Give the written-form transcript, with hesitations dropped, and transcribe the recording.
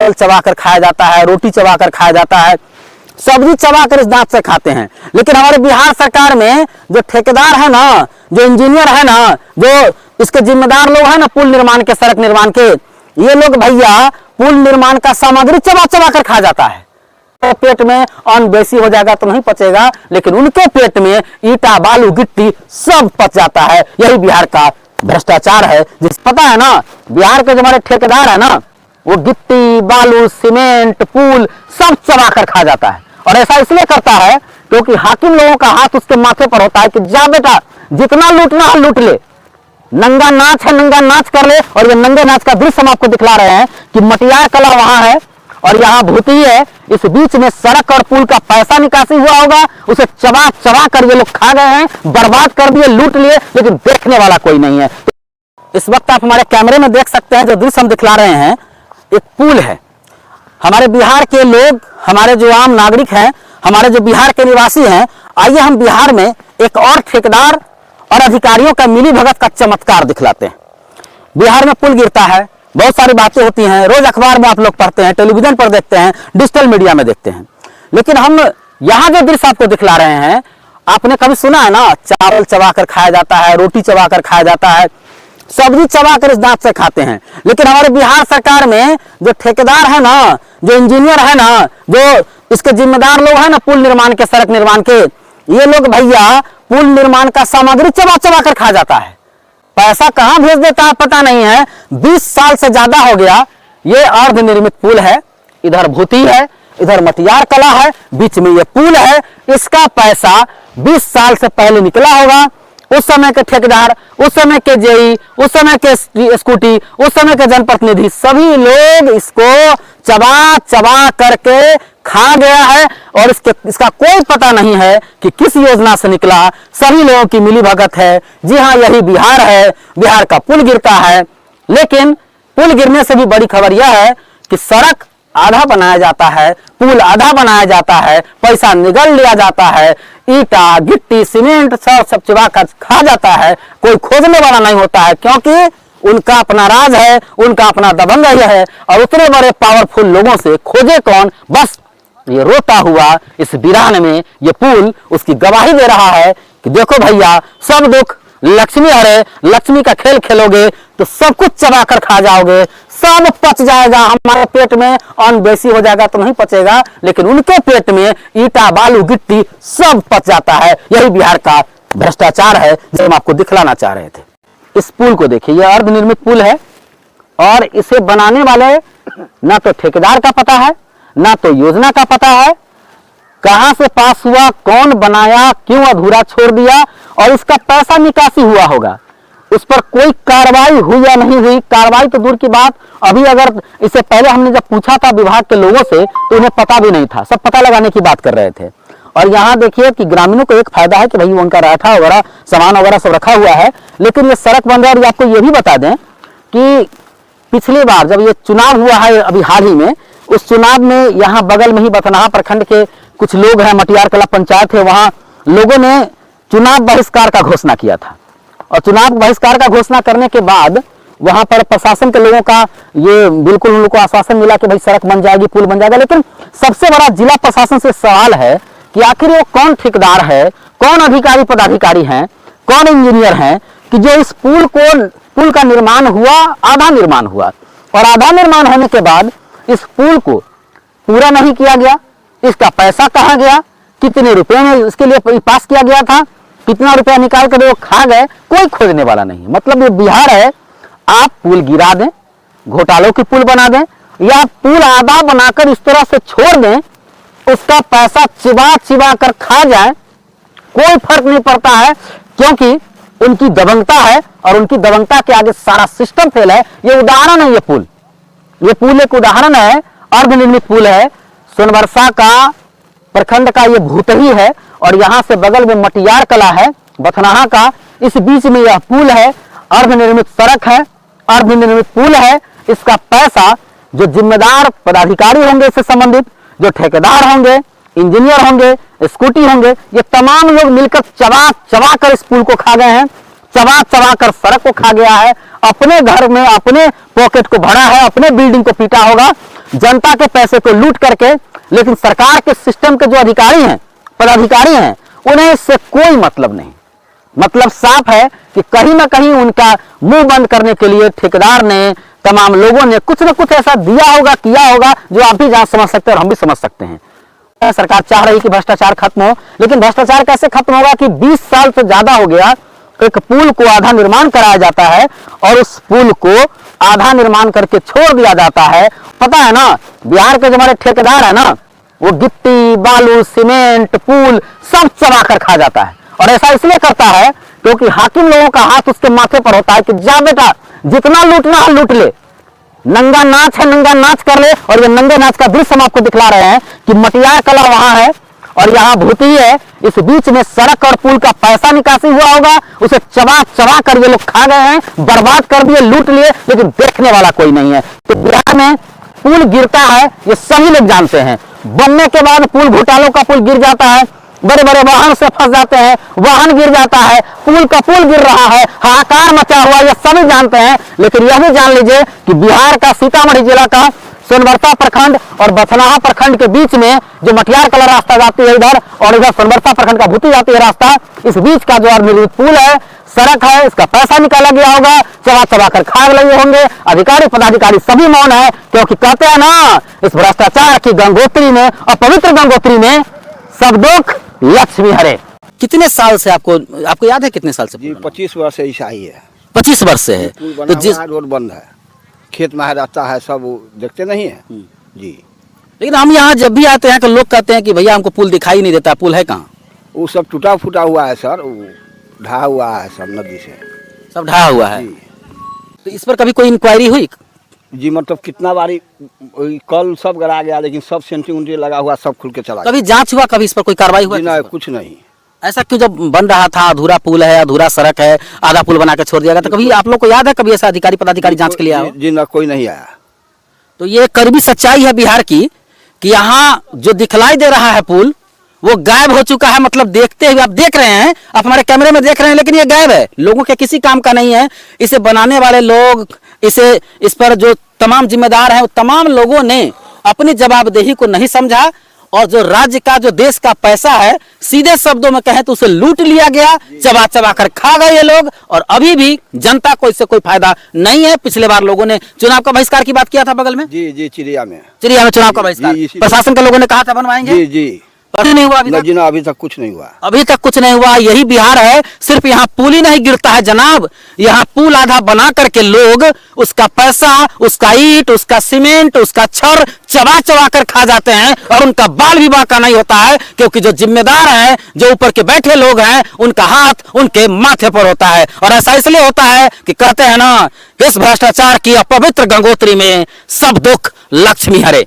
चावल चबा कर खाया जाता है, रोटी चबा कर खाया जाता है, सब्जी चबा कर इस दांत से खाते हैं। लेकिन हमारे बिहार सरकार में जो ठेकेदार है ना, जो इंजीनियर है ना, जो इसके जिम्मेदार लोग हैं ना, पुल निर्माण के, सड़क निर्माण के, ये लोग भैया पुल निर्माण का सामग्री चबा चबा कर खा जाता है। तो पेट में अन्न बेसी हो जाएगा तो नहीं पचेगा, लेकिन उनके पेट में ईटा बालू गिट्टी सब पच जाता है। यही बिहार का भ्रष्टाचार है। जिस पता है ना, बिहार के जो हमारे ठेकेदार है ना, वो गिट्टी बालू सीमेंट पुल सब चबा कर खा जाता है। और ऐसा इसलिए करता है क्योंकि हाकिम लोगों का हाथ उसके माथे पर होता है कि जा बेटा, जितना लूटना है लूट ले, नंगा नाच है नंगा नाच कर ले। और ये नंगे नाच का दृश्य हम आपको दिखला रहे हैं कि मटियार कला वहां है और यहाँ भूती है। इस बीच में सड़क और पुल का पैसा निकासी हुआ होगा, उसे चबा चबा कर ये लोग खा गए हैं, बर्बाद कर दिए, लूट लिए, लेकिन देखने वाला कोई नहीं है। इस वक्त आप हमारे कैमरे में देख सकते हैं, जो दृश्य हम दिखला रहे हैं, एक पुल है। हमारे बिहार के लोग, हमारे जो आम नागरिक हैं, हमारे जो बिहार के निवासी हैं, आइए हम बिहार में एक और ठेकेदार और अधिकारियों का मिली भगत का चमत्कार दिखलाते हैं। बिहार में पुल गिरता है, बहुत सारी बातें होती हैं, रोज अखबार में आप लोग पढ़ते हैं, टेलीविजन पर देखते हैं, डिजिटल मीडिया में देखते हैं। लेकिन हम यहाँ जो दृश्य आपको दिखला रहे हैं, आपने कभी सुना है ना, चावल चबा कर खाया जाता है, रोटी चबा कर खाया जाता है, सब्जी चबा कर इस दांत से खाते हैं। लेकिन हमारे बिहार सरकार में जो ठेकेदार है ना, जो इंजीनियर है ना, जो इसके जिम्मेदार लोग हैं ना, पुल निर्माण के, सड़क निर्माण के, ये लोग भैया पुल निर्माण का सामग्री चबा चबा कर खा जाता है। पैसा कहां भेज देता है पता नहीं है। 20 साल से ज्यादा हो गया ये अर्ध निर्मित पुल है। इधर भूती है, इधर मटियार कला है, बीच में ये पुल है। इसका पैसा 20 साल से पहले निकला होगा। उस समय के ठेकेदार, उस समय के जेई, उस समय के स्कूटी, उस समय के जनप्रतिनिधि, सभी लोग इसको चबा चबा करके खा गया है। और इसका कोई पता नहीं है कि किस योजना से निकला। सभी लोगों की मिली भगत है। जी हाँ, यही बिहार है। बिहार का पुल गिरता है, लेकिन पुल गिरने से भी बड़ी खबर यह है कि सड़क आधा बनाया जाता है, पुल आधा बनाया जाता है, पैसा निगल लिया जाता है, ईटा गिट्टी सीमेंट सब चबा कर खा जाता है। कोई खोजने वाला नहीं होता है, क्योंकि उनका अपना राज है, उनका अपना दबंग है। और उतने बड़े पावरफुल लोगों से खोजे कौन? बस ये रोता हुआ इस वीरान में ये पुल उसकी गवाही दे रहा है कि देखो भैया, सब दुख लक्ष्मी हरे, लक्ष्मी का खेल खेलोगे तो सब कुछ चबा कर खा जाओगे, सब पच जाएगा। हमारे पेट में अन्न बेसी हो जाएगा तो नहीं पचेगा, लेकिन उनके पेट में ईटा बालू गिट्टी सब पच जाता है। यही बिहार का भ्रष्टाचार है जो हम आपको दिखलाना चाह रहे थे। इस पुल को देखिए, यह अर्ध निर्मित पुल है और इसे बनाने वाले ना तो ठेकेदार का पता है, ना तो योजना का पता है, कहां से पास हुआ, कौन बनाया, क्यों अधूरा छोड़ दिया, और इसका पैसा निकासी हुआ होगा, उस पर कोई कार्रवाई हुई या नहीं हुई। कार्रवाई तो दूर की बात, अभी अगर इससे पहले हमने जब पूछा था विभाग के लोगों से तो उन्हें पता भी नहीं था, सब पता लगाने की बात कर रहे थे। और यहाँ देखिए कि ग्रामीणों को एक फायदा है कि भाई उनका राठा वगैरह सामान वगैरह सब रखा हुआ है। लेकिन ये सड़क बन रहा है। और आपको ये भी बता दें कि पिछली बार जब ये चुनाव हुआ है अभी हाल ही में, उस चुनाव में यहाँ बगल में ही बथनाहा प्रखंड के कुछ लोग हैं, मटियार कला पंचायत है, वहां लोगों ने चुनाव बहिष्कार का घोषणा किया था। और चुनाव बहिष्कार का घोषणा करने के बाद वहां पर प्रशासन के लोगों का ये बिल्कुल उन लोगों को आश्वासन मिला कि भाई सड़क बन जाएगी, पुल बन जाएगा। लेकिन सबसे बड़ा जिला प्रशासन से सवाल है कि आखिर वो कौन ठेकेदार है, कौन अधिकारी पदाधिकारी हैं, कौन इंजीनियर हैं कि जो इस पुल का निर्माण हुआ, आधा निर्माण हुआ, और आधा निर्माण होने के बाद इस पुल को पूरा नहीं किया गया। इसका पैसा कहाँ गया, कितने रुपए में इसके लिए पास किया गया था, कितना रुपया निकाल कर वो खा गए, कोई खोजने वाला नहीं। मतलब ये बिहार है, आप पुल गिरा दें, घोटालों की पुल बना दें, या पुल आधा बनाकर इस तरह से छोड़ दें, उसका पैसा चिबा चिबा कर खा जाए, कोई फर्क नहीं पड़ता है, क्योंकि उनकी दबंगता है और उनकी दबंगता के आगे सारा सिस्टम फेल है। ये उदाहरण है, ये पुल एक उदाहरण है, अर्धनिर्मित पुल है। सोनबरसा का प्रखंड का ये भूतही है और यहां से बगल में मटियार कला है, बथनाहा का, इस बीच में यह पुल है, अर्धनिर्मित सड़क है, अर्धनिर्मित पुल है। इसका पैसा जो जिम्मेदार पदाधिकारी होंगे इससे संबंधित, जो ठेकेदार होंगे, इंजीनियर होंगे, स्कूटी होंगे, ये तमाम लोग मिलकर चबा चबा कर इस पुल को खा गए हैं। चबा चबा कर सड़क को खा गया है, अपने घर में अपने पॉकेट को भरा है, अपने बिल्डिंग को पीटा होगा, जनता के पैसे को लूट करके। लेकिन सरकार के सिस्टम के जो अधिकारी हैं, पदाधिकारी हैं, उन्हें इससे कोई मतलब नहीं। मतलब साफ है कि कहीं ना कहीं उनका मुंह बंद करने के लिए ठेकेदार ने, तमाम लोगों ने कुछ न कुछ ऐसा दिया होगा, किया होगा, जो आप भी जान समझ सकते हैं और हम भी समझ सकते हैं। सरकार चाह रही कि भ्रष्टाचार खत्म हो, लेकिन भ्रष्टाचार कैसे खत्म होगा कि 20 साल से ज्यादा हो गया, एक पुल को आधा निर्माण कराया जाता है और उस पुल को आधा निर्माण करके छोड़ दिया जाता है। पता है ना, बिहार के जो हमारे ठेकेदार है ना, वो गिट्टी, बालू, सीमेंट, पुल सब चबा कर खा जाता है। और ऐसा इसलिए करता है क्योंकि हाकिम लोगों का हाथ उसके माथे पर होता है कि जा बेटा, जितना लूटना है लूट ले, नंगा नाच है नंगा नाच कर ले। और ये नंगे नाच का दृश्य हम आपको दिखला रहे हैं कि मटियार कला वहां है और यहाँ भूती है। इस बीच में सड़क और पुल का पैसा निकासी हुआ होगा, उसे चबा चबा कर ये लोग खा गए हैं, बर्बाद कर दिए, लूट लिए, लेकिन देखने वाला कोई नहीं है। तो बिहार में पुल गिरता है, ये सभी लोग जानते हैं। बनने के बाद पुल, घोटालों का पुल गिर जाता है, बड़े बड़े वाहन से फंस जाते हैं, वाहन गिर जाता है, पुल का पुल गिर रहा है, हाहाकार मचा हुआ, ये सभी जानते हैं। लेकिन यह भी जान लीजिए कि बिहार का सीतामढ़ी जिला का सोनबरसा प्रखंड और बथनाहा प्रखंड के बीच में जो मटियार कला रास्ता जाती है इधर, और इधर सोनबरसा प्रखंड का भूती जाती है रास्ता, इस बीच का जो अनिर्मित पुल है, सड़क है, इसका पैसा निकाला गया होगा, चबा चबा कर खा लगे होंगे। अधिकारी पदाधिकारी सभी मौन है, क्योंकि कहते हैं ना, इस भ्रष्टाचार की गंगोत्री में और पवित्र गंगोत्री में सब दुख लक्ष्मी हरे। कितने साल से आपको याद है कितने साल से? जी 25 वर्ष से ऐसा ही है। 25 वर्ष से है। तो जिस रोड बंद है, खेत में रहता है, सब देखते नहीं है जी। लेकिन हम यहाँ जब भी आते हैं तो लोग कहते हैं कि भैया हमको पुल दिखाई नहीं देता, पुल है कहाँ? वो सब टूटा फूटा हुआ है सर, ढहा हुआ है सब, नदी से सब ढहा हुआ है। तो इस पर कभी कोई इंक्वायरी हुई? जी मतलब कितना बारी कल सब गड़ा गया, लेकिन सब सेंटिंग उंटी लगा हुआ, सब खुल के चला गया। कभी जांच हुआ, कभी इस पर कोई कार्रवाई हुआ? नहीं, कुछ नहीं। ऐसा क्यों? जब बन रहा था, अधूरा पुल है, अधूरा सड़क है, आधा पुल बना के छोड़ दिया गया, तो कभी आप लोग को याद है कभी ऐसा अधिकारी पदाधिकारी जांच के लिए आया? जी ना, कोई नहीं आया। तो ये कड़वी सच्चाई है बिहार की कि यहाँ जो दिखलाई दे रहा है पुल, वो गायब हो चुका है। मतलब देखते हुए आप देख रहे हैं, आप हमारे कैमरे में देख रहे हैं, लेकिन ये गायब है, लोगों के किसी काम का नहीं है। इसे बनाने वाले लोग, इस पर जो तमाम जिम्मेदार हैं, वो तमाम लोगों ने अपनी जवाबदेही को नहीं समझा, और जो राज्य का, जो देश का पैसा है, सीधे शब्दों में कहें तो उसे लूट लिया गया, चबा चबा कर खा गए ये लोग। और अभी भी जनता को इससे कोई फायदा नहीं है। पिछले बार लोगों ने चुनाव का बहिष्कार की बात किया था बगल में, जी चिड़िया में चुनाव का बहिष्कार, प्रशासन के लोगों ने कहा था बनवाएंगे, जी नहीं हुआ अभी तक कुछ नहीं हुआ, अभी तक कुछ नहीं हुआ। यही बिहार है। सिर्फ यहाँ पुल ही नहीं गिरता है जनाब, यहाँ पुल आधा बना करके लोग उसका पैसा, उसका ईंट, उसका सीमेंट, उसका छड़ चबा चबा कर खा जाते हैं, और उनका बाल भी बांका नहीं होता है, क्योंकि जो जिम्मेदार हैं, जो ऊपर के बैठे लोग हैं, उनका हाथ उनके माथे पर होता है। और ऐसा इसलिए होता है कि कहते हैं ना, इस भ्रष्टाचार की अपवित्र गंगोत्री में सब दुख लक्ष्मी हरे।